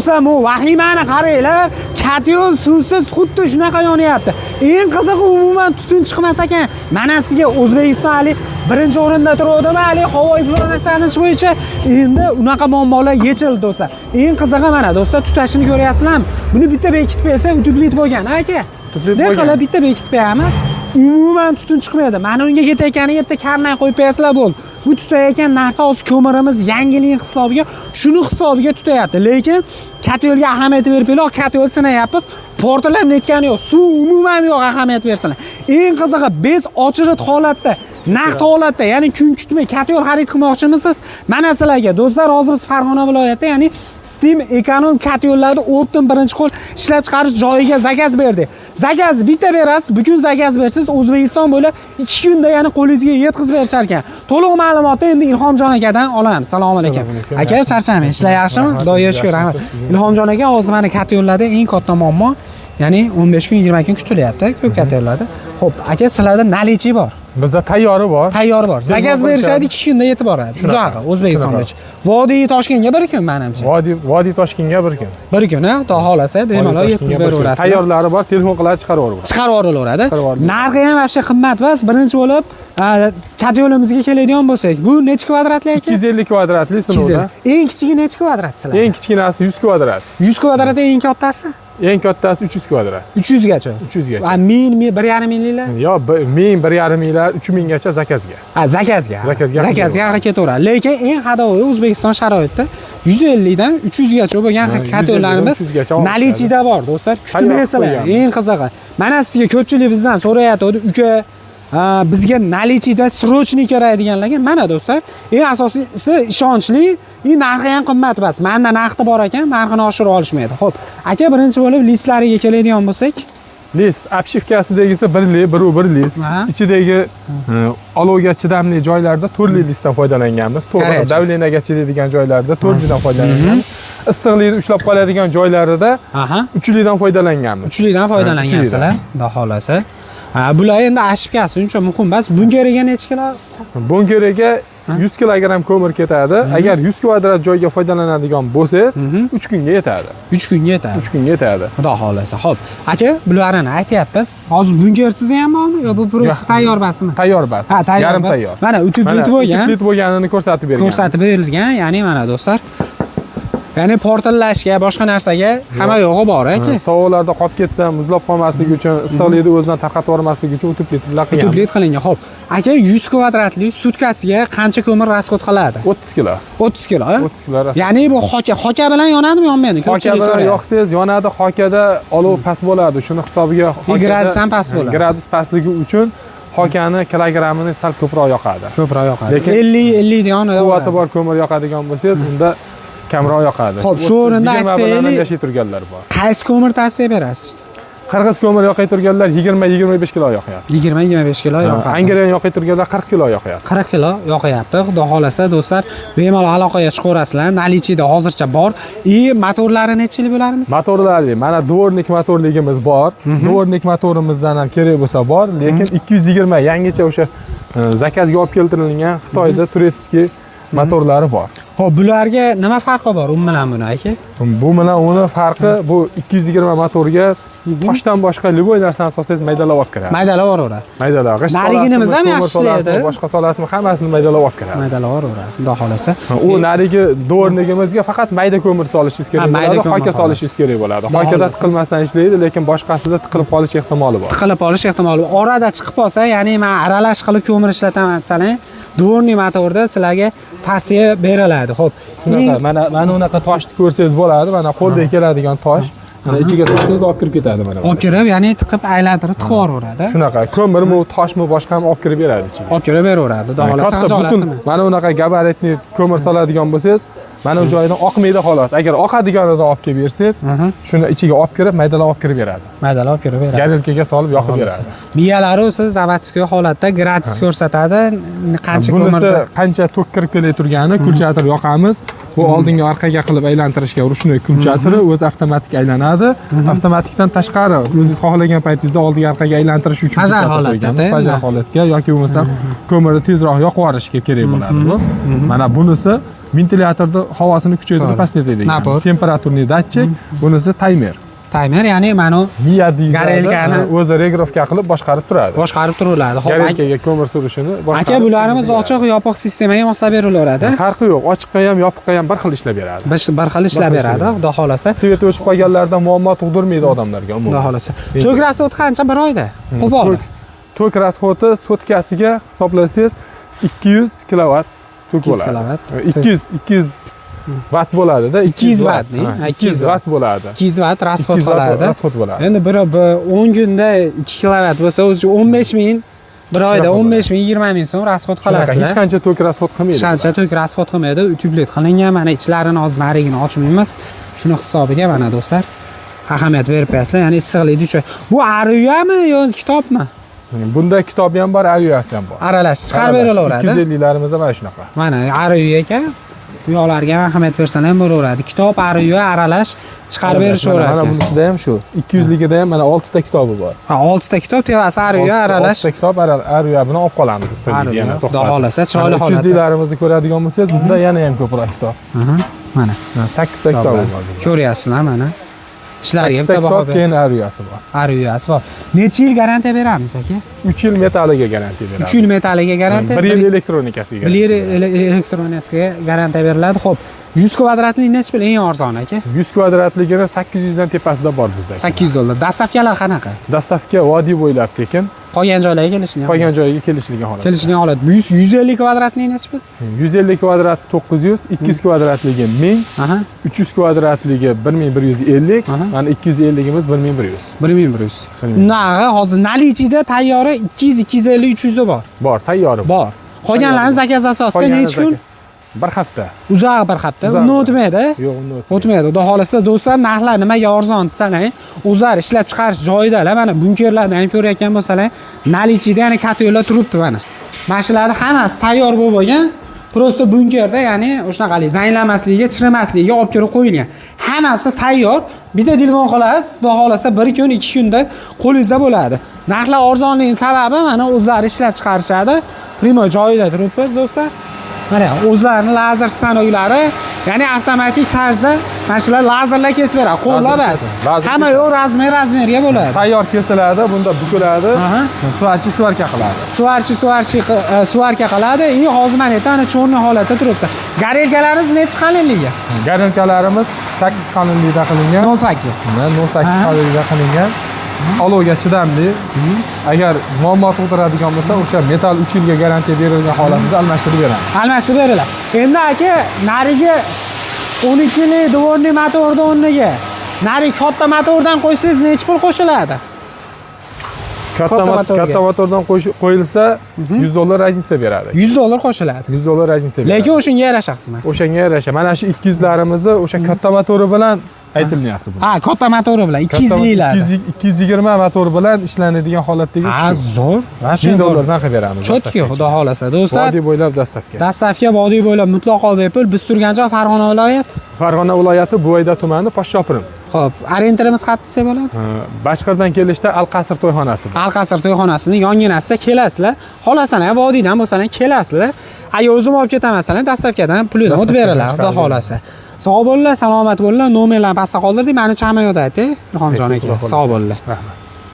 Do'stlar, bu vahimani qaranglar. Katyol suvsiz xuddi shunaqa yonyapti. Eng qizig'i umuman tutun chiqmas ekan. Mana sizga O'zbekistonlik birinchi o'rinda turuvdimi, hali havo iflorasanish bo'yicha endi unaqa muammolar yechildi do'stlar. Eng qizig'i mana do'stlar, tutashini ko'ryapsizlarmi? Buni bitta bekitib bersak, tublit bo'lgan, aka. Tublit bo'lgan. Qilib bitta bekitib beramiz. Umuman tutun chiqmaydi. Mana unga ketayotgani yerda karnay qo'yib bersizlar bo'ldi. Bu tutayotgan narsa o'z ko'mirimiz yangilik hisobiga, shuni hisobiga tutayapti. Lekin katyolga ahamiyat berib, katyol sinayapmiz. Portlab netgani yo'q. Suv umuman yo'q, ahamiyat bersinlar. Eng qizig'i biz ochirit holatda, naqd holatda, ya'ni kun kutmay katyol xarid qilmoqchimisiz? Mana sizlarga do'stlar, hozir biz Farg'ona viloyatida, ya'ni Steam ekonom katyollarni optim birinchi qo'l ishlab chiqarish joyiga zakaz berdi. Zakaz bitta berasiz, bugun zakaz bersiz, O'zbekiston bo'ylab 2 kunda ya'ni qo'lingizga yetkazib berishar ekan. To'liq ma'lumotni endi Ilhomjon akadan olamiz. Assalomu alaykum. Aka, charchamang, ishlar yaxshimi? Xudoga shukr, rahmat. Ilhomjon aka, hozir mana katyollarda eng katta muammo, ya'ni 15 kun, 20 kun kutilyapti ko'p katyollarda. Xo'p, aka, sizlarda nalichi bor? Bizda tayyori bor. Tayyori bor. Zakaz berishadi, 2 kunda yetib boradi. Uzoq, O'zbekiston bo'yicha. Vodiy Toshkentga 1 kun menimcha. Vodiy Toshkentga 1 kun. 1 kun, xudo xolasa, bemalol yetkazib beraverasiz. Tayyorlari bor, telefon qilib chiqarib yuboradi. Chiqarib yuboraveradi. Narxi ham vobshe qimmat emas. Birinchi bo'lib, katyolimizga keladigan bo'lsak, bu necha kvadratli ekan? 250 kvadratli sinovda. Eng kichigi necha kvadrat sizlar? Eng kichkinasi 100 kvadrat. 100 kvadrat eng kattasi? Eng kattasi 300 kvadrat. 300 gacha. 300 gacha. Va 1000, 1,5 mingliklar? Yo, 1000, 1,5 minglar, 3000 gacha zakazga. Zakazga. Zakazga ketaveradi. Lekin eng hadovoy O'zbekiston sharoitida 150 dan 300 gacha bo'lgan katyollarimiz nalichida bor, do'stlar. Kutmaysilar. Eng qizig'i. Mana sizga ko'pchilik bizdan so'rayapti, uka, bizga nalichida srochniy kerak deganlarga, mana do'stlar, eng asosiysi ishonchli, narxi ham qimmat emas. Menda narxi bor ekan, narxini oshirib olishmaydi. Xo'p, aka, birinchi bo'lib listlariga keladigan bo'lsak, list obshivkasidagisi 1 list. Ichidagi olovga chidamli joylarda turli listdan foydalanganmiz. To'g'ri, davleniyaga chidaydigan joylarda 4 dan foydalanganmiz. Issiqlikni ushlab qoladigan joylarida 3 dan foydalanganmiz. 3 dan foydalangansizlar, xudo xolasa. Bular endi ashibkasi uncha muhim emas. Bunkeriga necha kilo? Bunkeriga 100 kilogramm ko'mir ketadi. Agar 100 kvadrat joyga foydalanadigan bo'lsangiz, 3 kunga yetadi. 3 kunga yetadi. 3 kunga yetadi. Xudo xolasa. Xo'p, aka, bularni aytyapmiz. Hozir bunkersiz ham bormi yo bu prosta tayyor basmi? Tayyor bas. Yarim tayyor. Mana utublit bo'lgan. Utublit bo'lganini ko'rsatib bergan. Ko'rsatib berilgan, ya'ni mana do'stlar. Ya'ni portallashga, boshqa narsaga hamma yo'g'i bor aka. Sovuqlarda qolib ketsa, muzlab qolmasligi uchun, issiqlikni o'zidan tarqatib yubormasligi uchun utublit qilingan. Utublit qilingan. Xo'p, aka, 100 kvadratli sutkasiga qancha ko'mir rasxod qiladi? 30 kilo. 30 kilo. 30 kilo. Ya'ni bu xoka bilan yonadimi, yonmaydi? Xoka bilan yoqsangiz yonadi, xokada olov past bo'ladi. Shuni hisobiga gradus ham past bo'ladi. Gradus pastligi uchun xokani kilogrammini sal ko'proq yoqadi. Ko'proq yoqadi. Lekin 50 yonadi. Quvvati bor ko'mir yoqadigan bo'lsangiz, unda kamroq yoqadi. Xo'p, shu o'rinda aytib beraylik. Yashay turganlar bor. Qaysi ko'mir tavsiya berasiz? Qirg'iz ko'mir yoqay turganlar 20-25 kilo yoqyapti. 20-25 kilo yoqadi. Angren yoqay turganlar 40 kilo yoqyapti. 40 kilo yoqyapti. Xudo xolasa do'stlar, bemalol aloqaga chiqaverasizlar. Nalichida hozircha bor. Motorlari nechalik bo'larimiz? Motorlari mana dvornik motorligimiz bor. Dvornik motorimizdan ham kerak bo'lsa bor, lekin 220 yangicha o'sha zakazga olib keltirilgan Xitoyda Turetskiy motorlari bor. Xo'p, bularga nima farqi bor u bilan buni aka? Bu bilan uni farqi bu 220 motorga toshdan boshqa любой narsani solsangiz maydalab olib kiradi. Maydalab yuboradi. Maydalab. Nariginimiz ham yaxshi ishlaydi. Boshqa solasizmi, hammasini maydalab olib kiradi. Maydalab yuboradi. Xudo xolasa. U narigi dvornigimizga faqat mayda ko'mir solishingiz kerak bo'ladi, xoka solishingiz kerak bo'ladi. Xokada tiqilmasdan ishlaydi, lekin boshqasida tiqilib qolish ehtimoli bor. Tiqilib qolish ehtimoli bor. Orada chiqib qolsa, ya'ni men aralash qilib ko'mir ishlataman desalar, dvorniy motorda sizlarga tavsiya beriladi. Xo'p, shunaqa mana unaqa toshni ko'rsangiz bo'ladi. Mana qo'lda keladigan tosh. Mana ichiga toshni olib kirib ketadi mana. Olib kirib, ya'ni tiqib aylantirib tiqib yuboradi. Shunaqa, ko'mirmi, toshmi, boshqa ham olib kirib beradi ichiga. Olib kirib beraveradi. Xudo xolasa butun mana unaqa gabaritli ko'mir soladigan bo'lsangiz, mana u joyidan oqmaydi xolos. Agar oqadiganidan olib kelib bersangiz, shuni ichiga olib kirib, maydalab olib kirib beradi. Maydalab olib kirib beradi. Garilkaga solib yoqib beradi. Miyalari o'zi zavodskiy holatda gradus ko'rsatadi. Qancha ko'mirda qancha tok kirib kelayotgani kulchatir yoqamiz. Bu oldinga orqaga qilib aylantirishga ruchnoy kulchatiri o'zi avtomatik aylanadi. Avtomatikdan tashqari o'zingiz xohlagan paytingizda oldiga orqaga aylantirish uchun qo'yganmiz. Bajar holatga yoki bo'lmasa ko'mirni tezroq yoqib yuborishga kerak bo'ladi bu. Mana bunisi ventilyatorda havosini kuchaytirib pastlatadigan. Napor. Temperaturni datchik, bunisi timer. Timer, ya'ni mana Garelkani o'zi regrovka qilib boshqarib turadi. boshqarib turiladi. Xo'p, Garelkaga ko'mir surishini aka bularimiz ochiq yopiq sistemaga moslab berilaveradi. Farqi yo'q, ochiqqa ham, yopiqqa ham bir xil ishlab beradi. Bir xil ishlab beradi, xudo xolasa. Svet o'chib qolganlarda muammo tug'dirmaydi odamlarga umuman. Xudo xolasa. Tok rasxod qancha bir oyda? Qo'pol. Tok rasxodi sotkasiga hisoblasangiz 200 kilovat tok 200 bo'ladi. kilovat. 200 vatt bo'ladi-da, 200 vattning, 200 vatt bo'ladi. 200 vatt rasxod 200 vatt qiladi. rasxod bo'ladi. Endi bir 10 kunda 2 kilovat bo'lsa, o'zi 15 ming bir oyda 15 ming 20 ming so'm rasxod qilasizlar. Hech qancha tok rasxod qilmaydi. Hech qancha tok rasxod qilmaydi. Tublet qilingan, mana ichlarini hozir narigini ochmaymiz. Shuni hisobiga mana do'stlar ahamiyat berib qo'yasiz. Ya'ni issiqlikni uchun. Bu ariyami yo kitobmi? Bunda kitob ham bor, ariyasi ham bor. Aralash chiqarib berilaveradi. 250larimizda mana shunaqa. Mana ariyo ekan. Bu yoqlarga ham ahamiyat bersan ham bo'laveradi. Kitob, ariyo, aralash chiqarib berishaveradi. Mana bunisida ham shu. 200ligida ham mana 6 ta kitobi bor. Ha, 6 ta kitob, tevasi ariyo, aralash. 6 ta kitob ariyo bilan olib qolamiz issiqlikni yana Xudo xolasa, chiroyli holatda. 300liklarimizni ko'radigan bo'lsangiz, bunda yana ham ko'proq kitob. Mana 8 ta kitob bor. ko'ryapsizlar mana. Ishlarga 8 ta kitob, keyin ariyosi bor. Ariyosi bor. Necha yil garantiya beramiz aka? 3 yil metalliga garantiya beramiz. 3 yil metalliga garantiya. 1 yil elektronikasiga. 1 yil elektronikasiga garantiya beriladi. Xo'p, 100 kvadratlik necha pul eng arzon aka? 100 kvadratligini 800 dan tepasida bor bizda. $800. Dastavkalar qanaqa? Dastavka vodiy bo'ylab tekin, Qolgan joylarga kelishgan. qolgan joyiga kelishilgan holat. Kelishgan holat. 150 kvadratlik necha pul? 150 kvadrat 900, 200 kvadratligi 1000, Aha. 300 kvadratligi 1150, mana 250ligimiz 1100. 1100. Undaqa hozir nalichida tayyori 200, 250, 300 bor. Bor, tayyori. Bor. Qolganlarni zakaz asosida necha kun? Bir hafta. Uzoq bir hafta. Uni o'tmaydi. Yo'q, uni o'tmaydi. Xudo xolasa do'stlar, narxlar nimaga arzon desalar, o'zlari ishlab chiqarish joyidalar. Mana bunkerlarni ham ko'rayotgan bo'lsalar, nalichida ya'ni katyollar turibdi mana. Mashinlarning hammasi tayyor bo'lib bo'lgan. Prosta bunkerda, ya'ni o'shanaqali zanglamasligiga, chirimasligiga olib kirib qo'yilgan. Hammasi tayyor. Bitta telefon qilasiz, xudo xolasa 1 kun, 2 kunda qo'lingizda bo'ladi. Narxlar arzonligining sababi mana o'zlari ishlab chiqarishadi. Primo joyida turibmiz do'stlar. Mana o'zlarining lazer stanoklari, ya'ni avtomatik tarzda mana shular lazerlar kesib beradi. Qo'llab bas. Hamma yo'q razmerga bo'ladi. tayyor kesiladi, bunda bukiladi, svarka qiladi. Svarka qiladi. Hozir mana yerda cho'rni holatda turibdi. Garelkalarimiz necha qalinligi? Garelkalarimiz 8 qalinlikda qilingan. 08. 08 qalinlikda qilingan. Olovga chidamli. Agar muammo tug'diradigan bo'lsa, o'sha metal 3 yilga garantiya berilgan holatida almashtirib beramiz. Almashtirib beriladi. Endi aka, narigi 12 li dvorni motorni o'rniga narigi katta motordan qo'ysangiz necha pul qo'shiladi? Katta motordan qo'yilsa $100 raznica beradi. $100 qo'shiladi. $100 raznica beradi. Lekin o'shanga yarasha xizmat. O'shanga yarasha. Mana shu 200larimizni o'sha katta motori bilan aytilmayapti bu. Ha, katta motori bilan 200liklar. 220 motor bilan ishlanadigan holatdagi. Ha, zo'r. $1000 narxi beramiz. Chotki, xudo xolasa. Do'stlar, vodiy bo'ylab dastavka. Dastavka vodiy bo'ylab mutlaqo bepul. Biz turgan joy Farg'ona viloyati. Farg'ona viloyati Buvayda tumani Poshshopirim. Xo'p, orientirimiz qayerda desa bo'ladi? Bashqardan kelishda Al-Qasr to'yxonasi. Al-Qasr to'yxonasining yonginasida kelasizlar. Xohlasan ham vodiydan bo'lsa-ham kelasizlar. Agar o'zim olib ketamansan, dastavkadan pulini o'tib beriladi, xudo xolasa. Sog' bo'linglar, salomat bo'linglar. Nomerlarni pastda qoldirdik. Mani chamayotda ayting, Ilhomjon aka. Sog' bo'linglar. Rahmat.